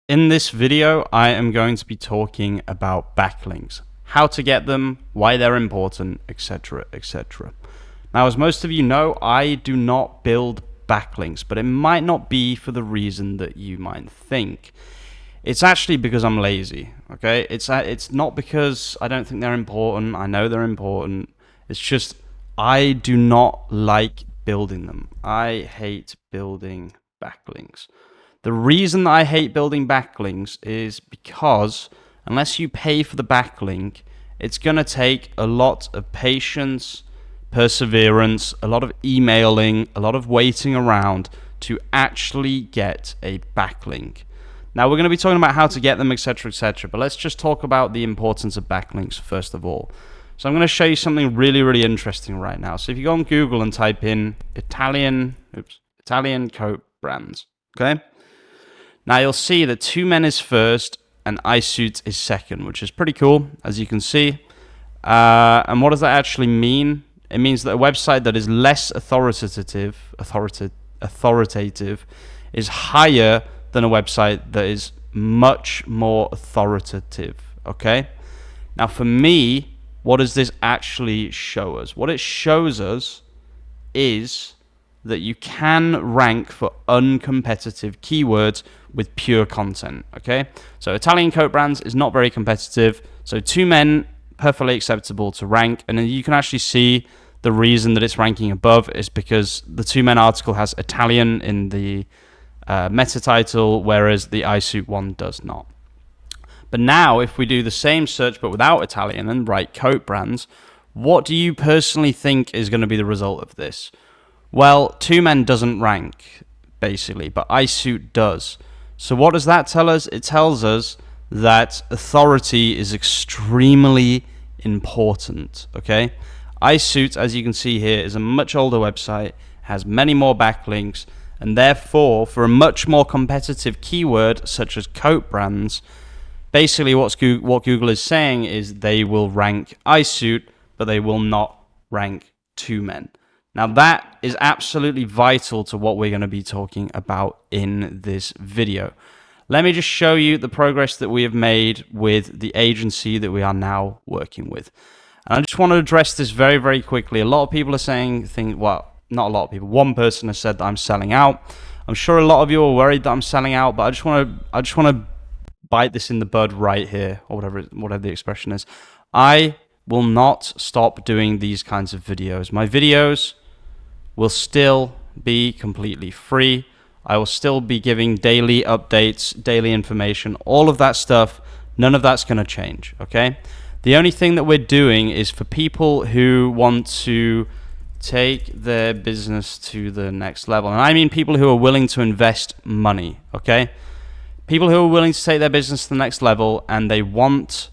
In this video, I am going to be talking about backlinks, how to get them, why they're important, etc., etc. Now, as most of you know, I do not build backlinks, but it might not be for the reason that you might think. It's actually because I'm lazy, okay? It's not because I don't think they're important. I know they're important. It's just I do not like building them. I hate building backlinks. The reason that I hate building backlinks is because unless you pay for the backlink, it's going to take a lot of patience, perseverance, a lot of emailing, a lot of waiting around to actually get a backlink. Now, we're going to be talking about how to get them, etc., etc., but let's just talk about the importance of backlinks first of all. So I'm going to show you something really, really interesting right now. So if you go on Google and type in Italian coat brands, okay? Now you'll see that 2men is first and IsuiT is second, which is pretty cool, as you can see. And what does that actually mean? It means that a website that is less authoritative is higher than a website that is much more authoritative, okay? Now for me, what does this actually show us? What it shows us is that you can rank for uncompetitive keywords with pure content, okay? So Italian coat brands is not very competitive, so 2men, perfectly acceptable to rank, and then you can actually see the reason that it's ranking above is because the 2men article has Italian in the meta title, whereas the IsuiT one does not. But now, if we do the same search but without Italian and write coat brands, what do you personally think is going to be the result of this? Well, 2men doesn't rank, basically, but IsuiT does. So what does that tell us? It tells us that authority is extremely important, okay? IsuiT, as you can see here, is a much older website, has many more backlinks, and therefore, for a much more competitive keyword, such as coat brands, basically what Google is saying is they will rank IsuiT, but they will not rank 2men. Now that is absolutely vital to what we're going to be talking about in this video. Let me just show you the progress that we have made with the agency that we are now working with. And I just want to address this very, very quickly. A lot of people are saying things, well, not a lot of people. One person has said that I'm selling out. I'm sure a lot of you are worried that I'm selling out, but I just want to bite this in the bud right here, or whatever the expression is. I will not stop doing these kinds of videos. My videos will still be completely free. I will still be giving daily updates, daily information, all of that stuff. None of that's going to change, okay? The only thing that we're doing is for people who want to take their business to the next level. And I mean people who are willing to invest money, okay? People who are willing to take their business to the next level and they want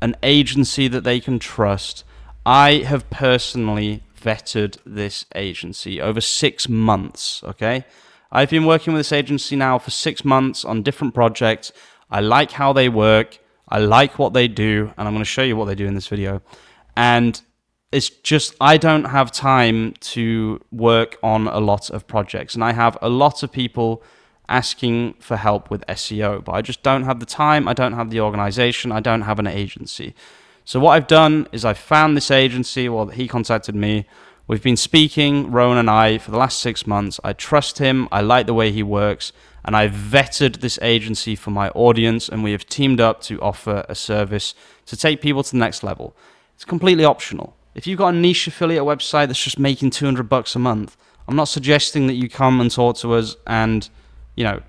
an agency that they can trust. I have personally vetted this agency over 6 months, okay? I've been working with this agency now for 6 months on different projects. I like how they work. I like what they do, and I'm going to show you what they do in this video. And it's just, I don't have time to work on a lot of projects, and I have a lot of people asking for help with SEO, but I just don't have the time. I don't have the organization. I don't have an agency. So what I've done is I've found this agency. Well, he contacted me. We've been speaking, Rowan and I, for the last 6 months. I trust him. I like the way he works. And I've vetted this agency for my audience. And we have teamed up to offer a service to take people to the next level. It's completely optional. If you've got a niche affiliate website that's just making $200 a month, I'm not suggesting that you come and talk to us and, you know,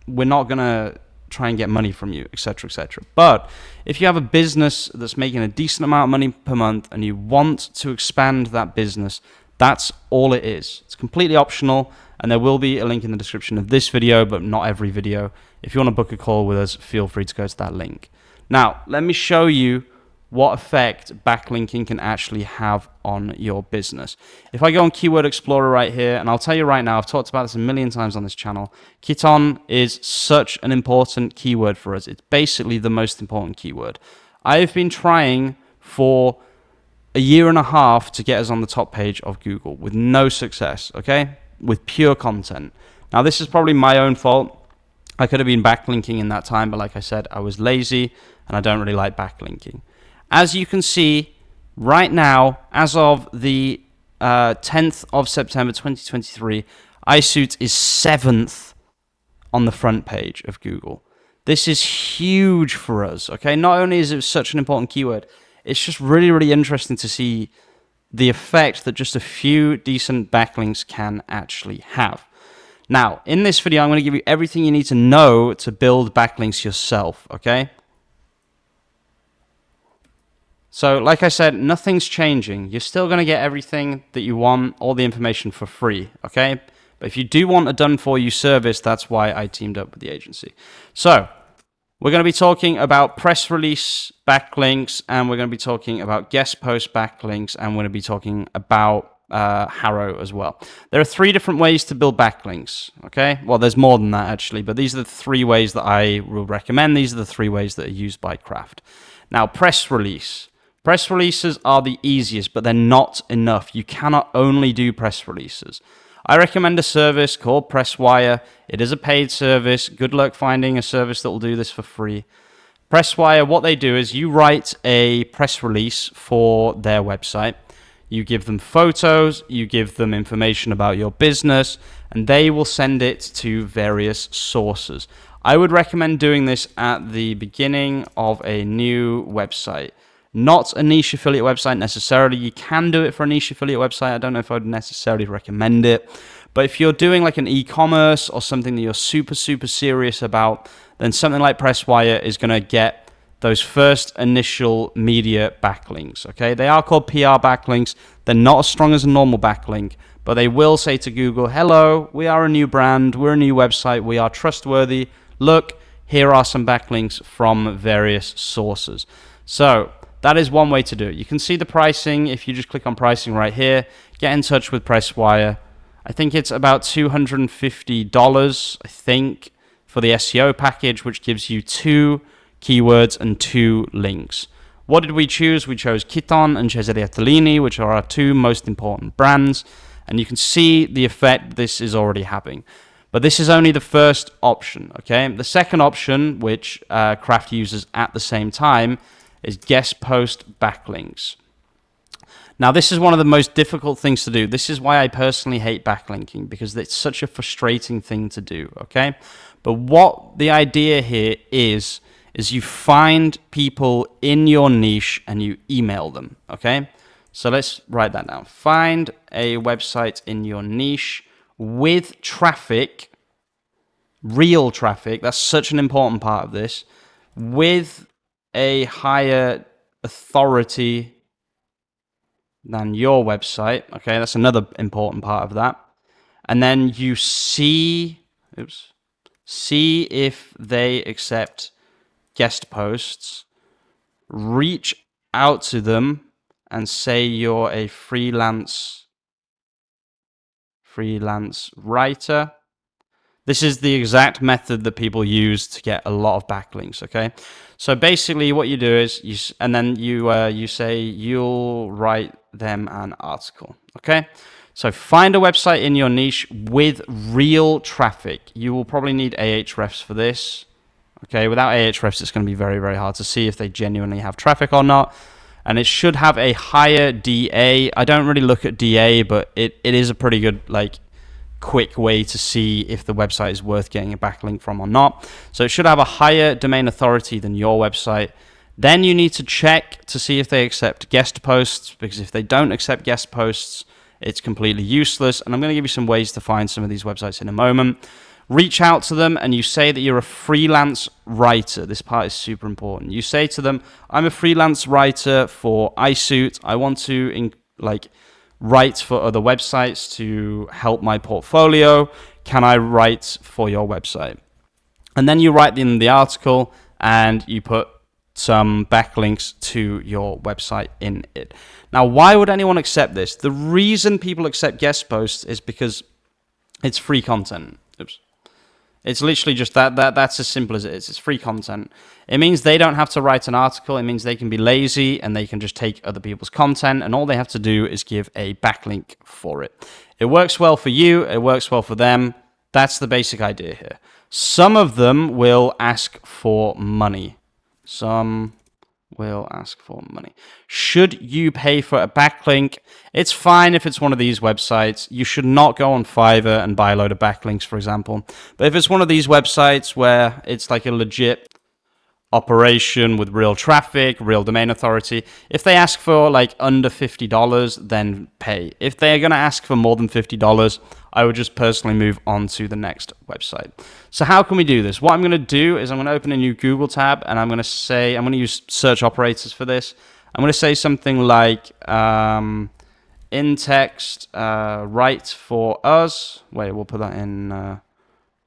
we're not going to try and get money from you, etc., etc. But if you have a business that's making a decent amount of money per month and you want to expand that business, that's all it is. It's completely optional, and there will be a link in the description of this video, but not every video. If you want to book a call with us, feel free to go to that link. Now, let me show you what effect backlinking can actually have on your business. If I go on Keyword Explorer right here, and I'll tell you right now, I've talked about this a million times on this channel, Kiton is such an important keyword for us. It's basically the most important keyword. I've been trying for a year and a half to get us on the top page of Google with no success, okay? With pure content. Now, this is probably my own fault. I could have been backlinking in that time, but like I said, I was lazy and I don't really like backlinking. As you can see right now, as of the 10th of September 2023, IsuiT is 7th on the front page of Google. This is huge for us, okay? Not only is it such an important keyword, it's just really, really interesting to see the effect that just a few decent backlinks can actually have. Now, in this video, I'm going to give you everything you need to know to build backlinks yourself, okay? So, like I said, nothing's changing. You're still going to get everything that you want, all the information for free, okay? But if you do want a done-for-you service, that's why I teamed up with the agency. So, we're going to be talking about press release backlinks, and we're going to be talking about guest post backlinks, and we're going to be talking about HARO as well. There are 3 different ways to build backlinks, okay? Well, there's more than that, actually, but these are the 3 ways that I will recommend. These are the 3 ways that are used by Craft. Now, press release. Press releases are the easiest, but they're not enough. You cannot only do press releases. I recommend a service called Presswire. It is a paid service. Good luck finding a service that will do this for free. Presswire, what they do is you write a press release for their website. You give them photos, you give them information about your business, and they will send it to various sources. I would recommend doing this at the beginning of a new website. Not a niche affiliate website necessarily. You can do it for a niche affiliate website. I don't know if I would necessarily recommend it. But if you're doing like an e-commerce or something that you're super, super serious about, then something like Presswire is going to get those first initial media backlinks. Okay, they are called PR backlinks. They're not as strong as a normal backlink, but they will say to Google, hello, we are a new brand. We're a new website. We are trustworthy. Look, here are some backlinks from various sources. So that is one way to do it. You can see the pricing if you just click on pricing right here. Get in touch with Presswire. I think it's about $250, I think, for the SEO package, which gives you 2 keywords and 2 links. What did we choose? We chose Kiton and Cesare Tellini, which are our 2 most important brands. And you can see the effect this is already having. But this is only the first option, okay? The second option, which Craft uses at the same time, is guest post backlinks. Now, this is one of the most difficult things to do. This is why I personally hate backlinking, because it's such a frustrating thing to do, okay? But what the idea here is you find people in your niche and you email them, okay? So let's write that down. Find a website in your niche with traffic, real traffic. That's such an important part of this. With a higher authority than your website. Okay, that's another important part of that. And then you see if they accept guest posts. Reach out to them and say you're a freelance writer. This is the exact method that people use to get a lot of backlinks, okay? So basically what you do is, you say you'll write them an article, okay? So find a website in your niche with real traffic. You will probably need Ahrefs for this, okay? Without Ahrefs, it's going to be very, very hard to see if they genuinely have traffic or not. And it should have a higher DA. I don't really look at DA, but it is a pretty good, quick way to see if the website is worth getting a backlink from or not. So it should have a higher domain authority than your website. Then you need to check to see if they accept guest posts, because if they don't accept guest posts, it's completely useless. And I'm going to give you some ways to find some of these websites in a moment. Reach out to them and you say that you're a freelance writer. This part is super important. You say to them, I'm a freelance writer for IsuiT. I want to write for other websites to help my portfolio. Can I write for your website? And then you write in the article and you put some backlinks to your website in it. Now, why would anyone accept this? The reason people accept guest posts is because it's free content. It's literally just that's as simple as it is. It's free content. It means they don't have to write an article. It means they can be lazy and they can just take other people's content, and all they have to do is give a backlink for it. It works well for you. It works well for them. That's the basic idea here. Some of them will ask for money. Some will ask for money. Should you pay for a backlink? It's fine if it's one of these websites. You should not go on Fiverr and buy a load of backlinks, for example. But if it's one of these websites where it's like a legit operation with real traffic, real domain authority, if they ask for like under $50, then pay. If they're going to ask for more than $50, I would just personally move on to the next website. So how can we do this? What I'm going to do is I'm going to open a new Google tab, and I'm going to use search operators for this. I'm going to say something like in text, right for us. Wait, we'll put that in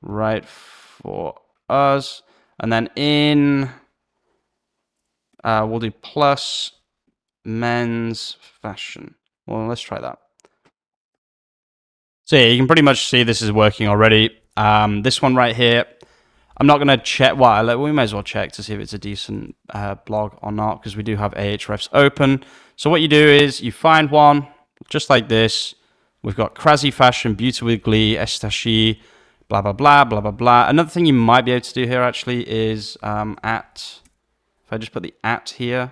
right for us. And then we'll do plus men's fashion. Well, let's try that. So yeah, you can pretty much see this is working already. This one right here, I'm not going to check. Well, we may as well check to see if it's a decent blog or not, because we do have Ahrefs open. So what you do is you find one just like this. We've got Crazy Fashion, Beauty with Glee, Estashi, blah, blah, blah, blah, blah, blah. Another thing you might be able to do here actually is at, if I just put the at here.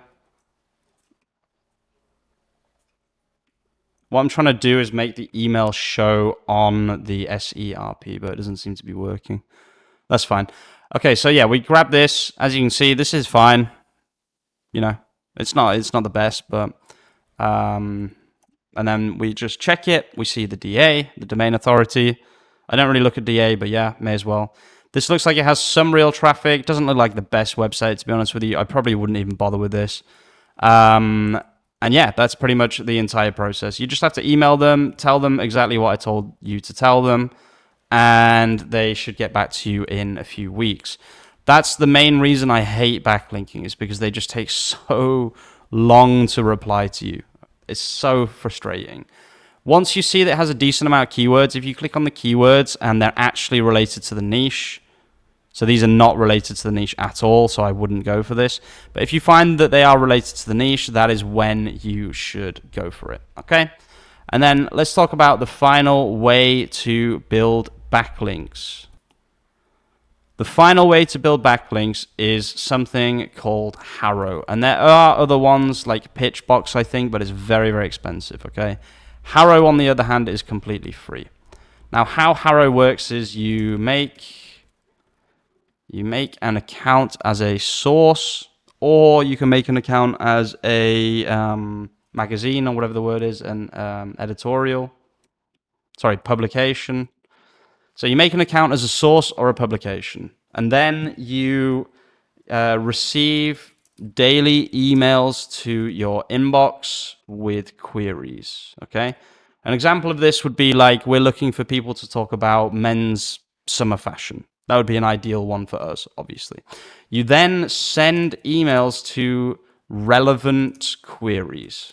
What I'm trying to do is make the email show on the SERP, but it doesn't seem to be working. That's fine. Okay, so yeah, we grab this. As you can see, this is fine. You know, it's not the best, but and then we just check it. We see the DA, the domain authority. I don't really look at DA, but yeah, may as well. This looks like it has some real traffic. Doesn't look like the best website, to be honest with you. I probably wouldn't even bother with this. And yeah, that's pretty much the entire process. You just have to email them, tell them exactly what I told you to tell them, and they should get back to you in a few weeks. That's the main reason I hate backlinking, is because they just take so long to reply to you. It's so frustrating. Once you see that it has a decent amount of keywords, if you click on the keywords and they're actually related to the niche, so these are not related to the niche at all, so I wouldn't go for this. But if you find that they are related to the niche, that is when you should go for it, okay? And then let's talk about the final way to build backlinks. The final way to build backlinks is something called HARO. And there are other ones like Pitchbox, I think, but it's very, very expensive, okay? HARO, on the other hand, is completely free. Now, how HARO works is you make an account as a source, or you can make an account as a magazine, or whatever the word is, an publication. So you make an account as a source or a publication, and then you receive daily emails to your inbox with queries, okay? An example of this would be like, we're looking for people to talk about men's summer fashion. That would be an ideal one for us, obviously. You then send emails to relevant queries,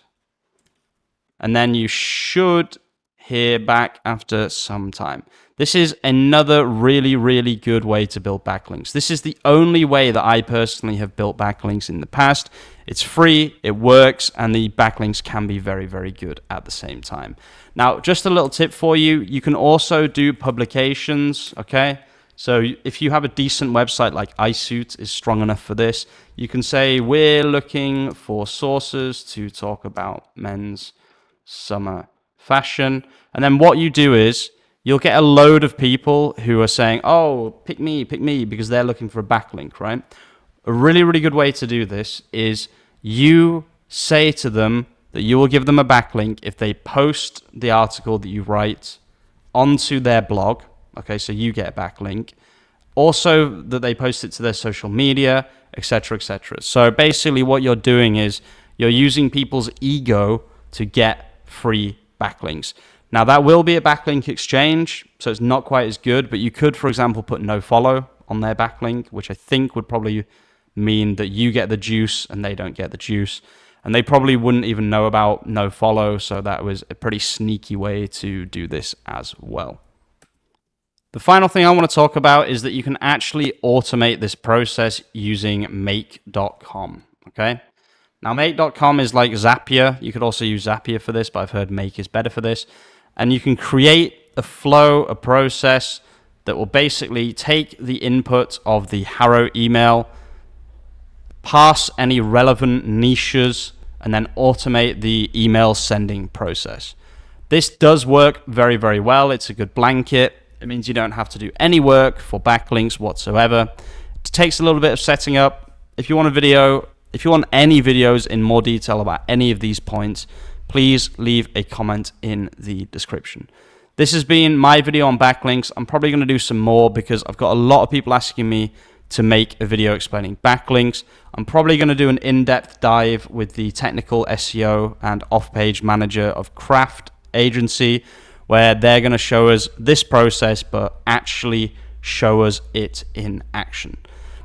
and then you should hear back after some time. This is another really, really good way to build backlinks. This is the only way that I personally have built backlinks in the past. It's free, it works, and the backlinks can be very, very good at the same time. Now, just a little tip for you. You can also do publications, okay? So if you have a decent website like IsuiT is strong enough for this, you can say, we're looking for sources to talk about men's summer fashion. And then what you do is you'll get a load of people who are saying, oh, pick me, because they're looking for a backlink, right? A really, really good way to do this is you say to them that you will give them a backlink if they post the article that you write onto their blog. Okay, so you get a backlink. Also, that they post it to their social media, etc., etc. So basically what you're doing is you're using people's ego to get free backlinks. Now, that will be a backlink exchange, so it's not quite as good, but you could, for example, put no follow on their backlink, which I think would probably mean that you get the juice and they don't get the juice. And they probably wouldn't even know about no follow, so that was a pretty sneaky way to do this as well. The final thing I want to talk about is that you can actually automate this process using make.com, okay? Now, make.com is like Zapier. You could also use Zapier for this, but I've heard Make is better for this. And you can create a flow, a process that will basically take the input of the HARO email, pass any relevant niches, and then automate the email sending process. This does work very, very well. It's a good blanket. It means you don't have to do any work for backlinks whatsoever. It takes a little bit of setting up. If you want a video, if you want any videos in more detail about any of these points, please leave a comment in the description. This has been my video on backlinks. I'm probably going to do some more because I've got a lot of people asking me to make a video explaining backlinks. I'm probably going to do an in-depth dive with the technical SEO and off-page manager of Craft agency, where they're going to show us this process but actually show us it in action.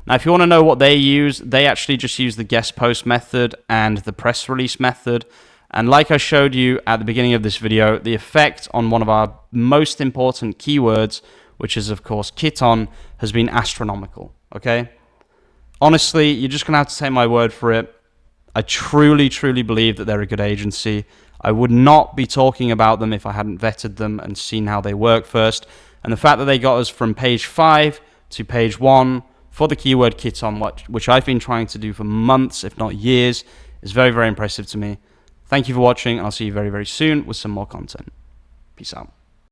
Now, if you want to know what they use, they actually just use the guest post method and the press release method. And like I showed you at the beginning of this video, the effect on one of our most important keywords, which is of course Kiton, has been astronomical. Okay, honestly, you're just gonna have to take my word for it. I truly believe that they're a good agency. I would not be talking about them if I hadn't vetted them and seen how they work first. And the fact that they got us from page 5 to page 1 for the keyword Kiton, which I've been trying to do for months, if not years, is very, very impressive to me. Thank you for watching, and I'll see you very, very soon with some more content. Peace out.